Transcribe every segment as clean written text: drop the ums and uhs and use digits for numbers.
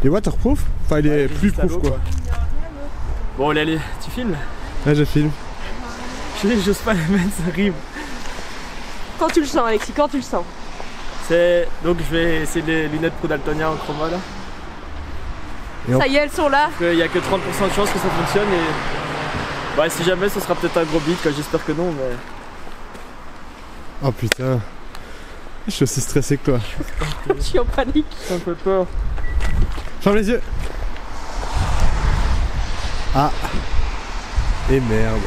Il est waterproof? Enfin, il est plus proof quoi. Bon, allez, tu filmes? Ouais, je filme. J'ose pas les mettre, ça arrive. Quand tu le sens, Alexis, quand tu le sens. Donc je vais essayer les lunettes Pro Daltonia en chroma là. Ça y est, elles sont là. Il n'y a que 30% de chance que ça fonctionne et... Bah si jamais, ce sera peut-être un gros beat, j'espère que non, mais... Oh putain. Je suis aussi stressé que toi. Je suis en panique. Ça me fait peur. Ferme les yeux. Ah. Et merde.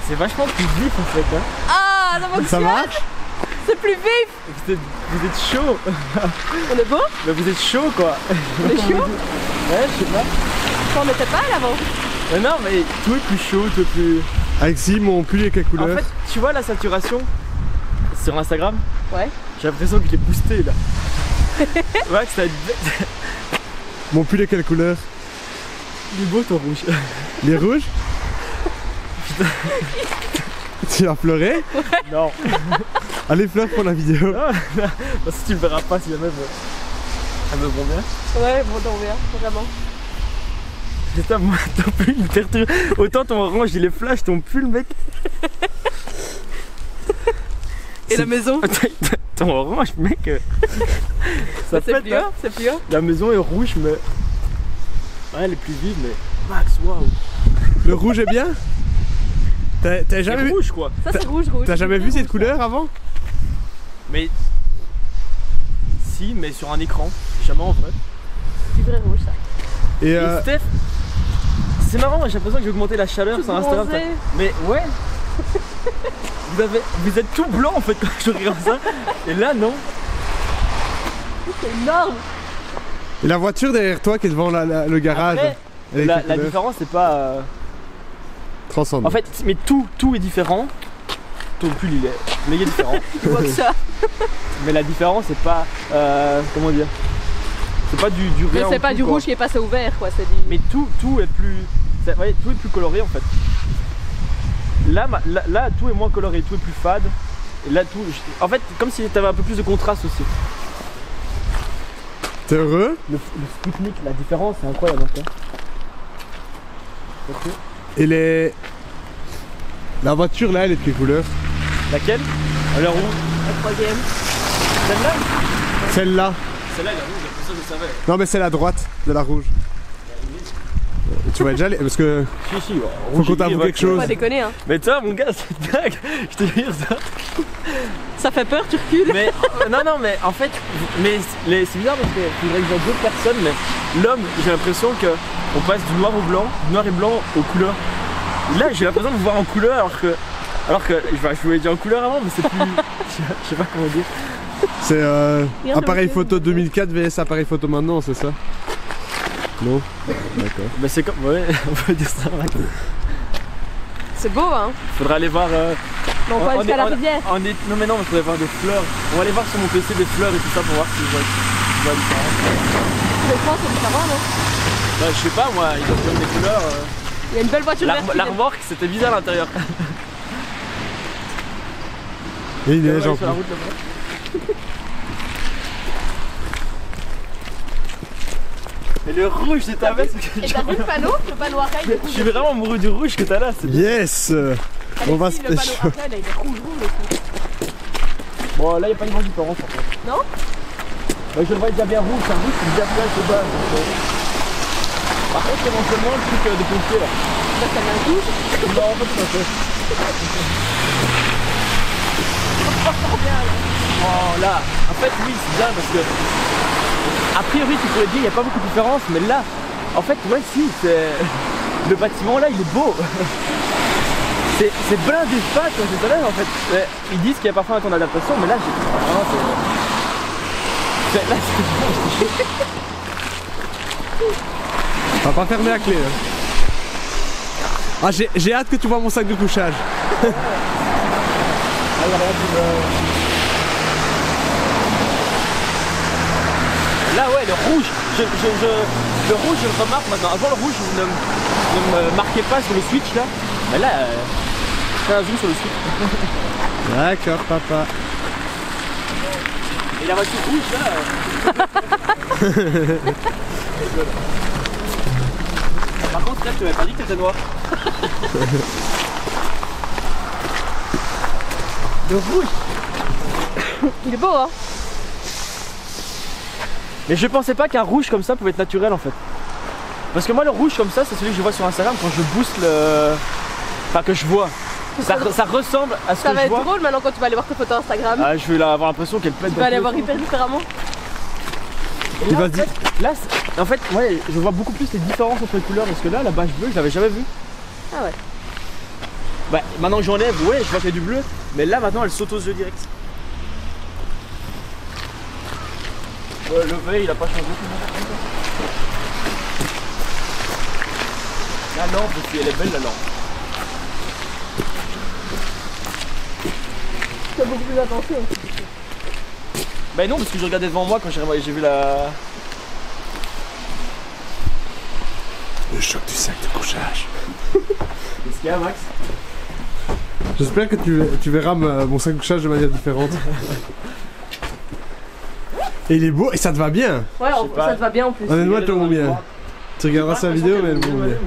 C'est vachement plus vif en fait hein. Ah, ça fonctionne. Ça marche? C'est plus vif. Vous êtes chaud. On est beau? Mais vous êtes chaud quoi. On est chaud? Ouais, je sais pas. On n'était pas à l'avant. Mais non, mais tout est plus chaud, tout est plus... Alexis, mon pull est quelle couleur? En fait, tu vois la saturation sur Instagram? Ouais. J'ai l'impression que je l'ai boosté là. Ouais, que ça... Mon pull est quelle couleur? Il est beau ton rouge. Il est rouge? Putain. Tu vas pleurer? Ouais. Non. Allez, pleure pour la vidéo. Non, non. Parce que tu le verras pas si jamais elle me vont bien. Ouais, bon, on verra, vraiment. Putain, moi, ton pull il me perturbe. Autant ton orange il est flash, ton pull mec. Et la maison? Ton orange mec. Ça c'est pète, plus hein. haut, c'est plus haut. La maison est rouge mais... Ouais, elle est plus vive mais... Max, waouh. Le rouge est bien? T'as jamais vu... rouge quoi. Ça c'est rouge. T'as jamais vu cette couleur avant? Mais... Si, mais sur un écran. Jamais en vrai. Du vrai rouge ça. Et Et Steph... C'est marrant, j'ai l'impression que j'ai augmenté la chaleur Tout sur Instagram. bronzé. Mais ouais. Vous êtes tout blanc en fait quand je regarde ça. Et là non. C'est énorme. et la voiture derrière toi qui est devant le garage. Après, elle est la quelle couleur? différence c'est pas... Transcendant. En fait, mais tout est différent. Ton pull il est méga différent. Tu vois que ça. Mais la différence c'est pas... comment dire? C'est pas du Mais rien c'est en pas plus, du quoi. rouge qui est passé au vert quoi, c'est du... Mais tout est plus... Ouais, tout est plus coloré en fait. Là, tout est moins coloré, tout est plus fade. Et là tout... En fait, comme si t'avais un peu plus de contraste aussi. T'es heureux? Le Spoutnik, la différence c'est incroyable hein. Ok. Et la voiture là, elle est de quelle couleur? Laquelle? Elle est rouge. La troisième. Celle-là? Celle-là. Celle-là elle est rouge, pour ça je le savais. Non mais c'est la droite de la rouge. Tu vas déjà aller... Parce que... Si, Faut qu'on t'avoue quelque chose. Faut pas déconner hein. Mais toi mon gars, c'est dingue. Je te jure ça. Ça fait peur, tu recules. Mais non mais en fait, c'est bizarre parce qu'il faudrait que je vois d'autres personnes, mais l'homme, j'ai l'impression que on passe du noir au blanc, du noir et blanc aux couleurs. Là j'ai l'impression de vous voir en couleur alors que je voulais dire en couleur avant mais c'est plus... je sais pas comment dire. C'est appareil photo 2004 vs appareil photo maintenant, c'est ça? Non? D'accord. Mais c'est comme... Ouais, on peut dire ça. C'est beau hein. Faudra aller voir... Mais on peut aller jusqu'à la rivière. Non mais non, mais faudrait voir des fleurs. On va aller voir sur mon PC des fleurs et tout ça pour voir si je vois la différence. Je pense que c'est différent non? Bah je sais pas moi, ils ont comme des couleurs... Il y a une belle voiture verte. La remorque c'était bizarre à l'intérieur. Et il neige en sur la plus. route là-bas. Et le rouge c'est ta veste. Et t'as vu le panneau? Le panneau arrêt il est Je rouge. suis vraiment amoureux du rouge que t'as là. Yes! On va se Le panneau pécho. arrêt là il est rouge aussi. Bon là y a pas une grande différence en fait. Non? Bah, je le vois déjà bien rouge, c'est un rouge qui est bien flash de base. Par contre éventuellement le truc de pompier là. Là ça vient rouge. Non en fait c'est un Oh là, en fait oui c'est bien parce que a priori tu pourrais dire il n'y a pas beaucoup de différence mais là en fait ouais si c'est le bâtiment là il est beau. C'est blindé de pattes quand c'est là en fait. Ils disent qu'il y a parfois un temps d'adaptation mais là j'ai vraiment c'est... Là c'est... On va pas fermer la clé là. Ah j'ai hâte que tu vois mon sac de couchage. Là ouais le rouge, le rouge je le remarque maintenant. Avant le rouge ne me marquait pas sur le switch là. Mais là, fais un zoom sur le switch. D'accord papa. Et la voiture rouge là. Par contre, là, je t'avais pas dit que t'étais noir. Le rouge. Il est beau, hein. Mais je pensais pas qu'un rouge comme ça pouvait être naturel en fait. Parce que moi, le rouge comme ça, c'est celui que je vois sur Instagram quand je booste le. Enfin, que je vois. Ça ressemble à ce Ça que va je être vois. drôle maintenant quand tu vas aller voir tes photos Instagram. Ah, je vais avoir l'impression qu'elle pète. Tu vas aller voir hyper différemment. Et là, en fait, ouais, je vois beaucoup plus les différences entre les couleurs parce que là, la bâche bleue, je l'avais jamais vue. Ah ouais. Bah, maintenant que j'enlève, ouais, je vois qu'il y a du bleu, mais là maintenant, elle saute aux yeux direct. Ouais, le V, il a pas changé. La lampe aussi, elle est belle la lampe. Tu as beaucoup plus attention. Bah non, parce que je regardais devant moi quand j'ai vu la. Le choc du sac de couchage. Qu'est-ce qu'il y a, Max? J'espère que tu verras mon sac de couchage de manière différente. Et il est beau et ça te va bien. Ouais, ça te va bien en plus. Honnêtement, elle te va bien. Tu regarderas sa vidéo, mais elle va bien.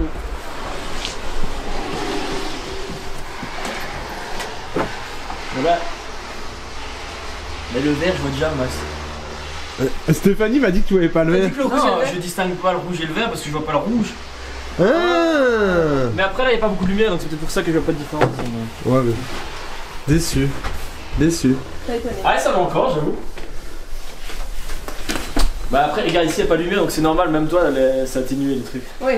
Voilà. Mais le vert, je vois déjà, Max. Stéphanie m'a dit que tu voyais pas le vert. Non, je distingue pas le rouge et le vert parce que je vois pas le rouge. Ah. Mais après, là, il n'y a pas beaucoup de lumière donc c'est peut-être pour ça que je vois pas de différence. Ouais, mais. Déçu. Déçu. Ah, ça va encore, j'avoue. Bah, après, regarde, ici, il n'y a pas de lumière donc c'est normal, même toi, ça a atténué les trucs. Oui.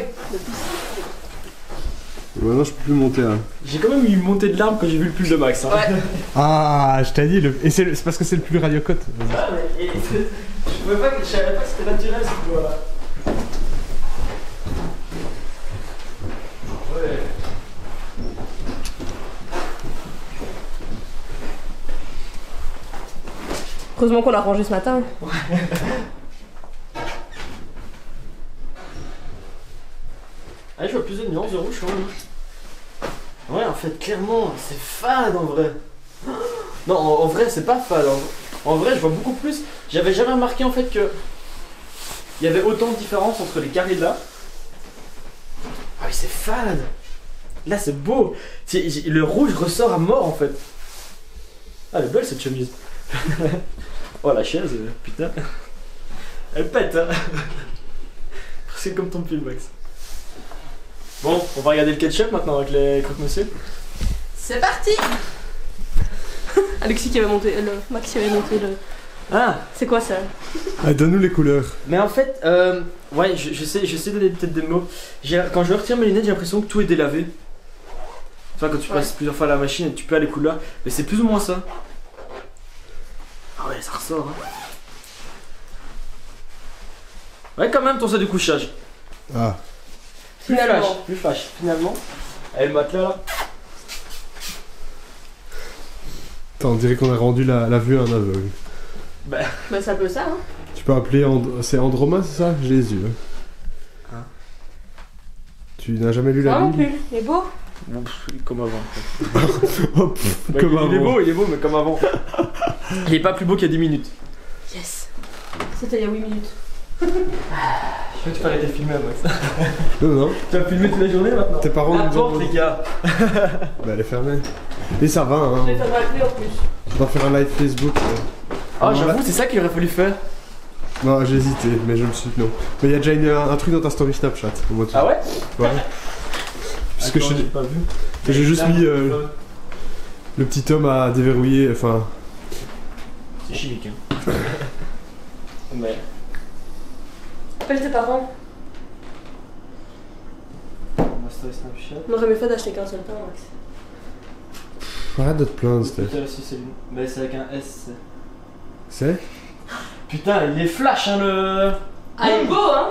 Maintenant, je peux plus monter là. J'ai quand même eu une montée de larmes quand j'ai vu le pull de Max. Hein. Ouais. Ah, je t'ai dit, et c'est parce que c'est le plus radiocote. Ah, mais je savais pas que c'était naturel ce poids-là. Ouais. Heureusement qu'on a rangé ce matin. Ah, je vois plus de nuances de rouge quand même. Ouais, en fait, clairement, c'est fade en vrai. Non, en vrai, c'est pas fade. En vrai, je vois beaucoup plus. J'avais jamais remarqué en fait que il y avait autant de différence entre les carrés de là. Ah oui, c'est fade. Là, c'est beau. Le rouge ressort à mort en fait. Ah, elle est belle cette chemise. Oh, la chaise, putain. Elle pète, hein. C'est comme ton pull, Max. Bon, on va regarder le ketchup maintenant avec les croque-monsieur. C'est parti. Alexis qui avait monté, Max qui avait monté le... Ah. C'est quoi ça? Ah, donne-nous les couleurs. Mais en fait, ouais, je sais de donner peut-être des mots. Quand je retire mes lunettes, j'ai l'impression que tout est délavé. Tu vois, quand tu passes plusieurs fois à la machine et tu perds les couleurs. Mais c'est plus ou moins ça. Ah ouais, ça ressort, hein. Ouais, quand même, ton sac de couchage. Ah. Plus flash, finalement. Et le matelas là. Attends, on dirait qu'on a rendu la vue à un aveugle. Bah c'est un peu ça, hein. Tu peux appeler c'est Androma, c'est ça? Jésus. Hein. Tu n'as jamais lu la Non Bible? plus, il est beau. Comme avant. Oh, pff, Bah, comme il est avant. beau, mais comme avant. Il est pas plus beau qu'il y a 10 minutes. Yes. C'était il y a 8 minutes. Je crois que tu peux arrêter de filmer, Max. Non, non. Tu vas filmer toute la journée maintenant. Tes parents La nous ont porte, les gars. Bah, elle est fermée. Et ça va, hein. Je vais faire ma clé en plus. Je dois faire un live Facebook. Ah, j'avoue, c'est ça qu'il aurait fallu faire. Non, j'ai hésité, mais je me suis dit non. Mais il y a déjà un truc dans ta story Snapchat. Au moins, Ah ouais? Ouais. Parce que Attends, j'ai pas vu. j'ai juste mis le petit homme à déverrouiller, enfin. C'est chimique, hein. Mais. Appelle tes parents. Ma story Snapchat. On aurait mieux fait d'acheter qu'un seul pain, Max. Arrête de te plaindre, Steph. Putain, si, c'est lui. Mais c'est avec un S. C'est? Putain, il est flash, hein, le. Ah, il est beau, hein.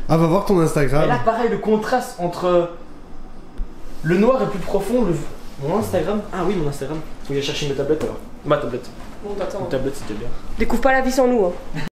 Ah, va voir ton Et Instagram. là, pareil, le contraste entre le noir est plus profond. Mon Instagram. Ah oui, mon Instagram. Faut que j'aille chercher mes tablettes alors. Ma tablette. Bon, attends. Une tablette, c'était bien. Découvre pas la vie sans nous, hein.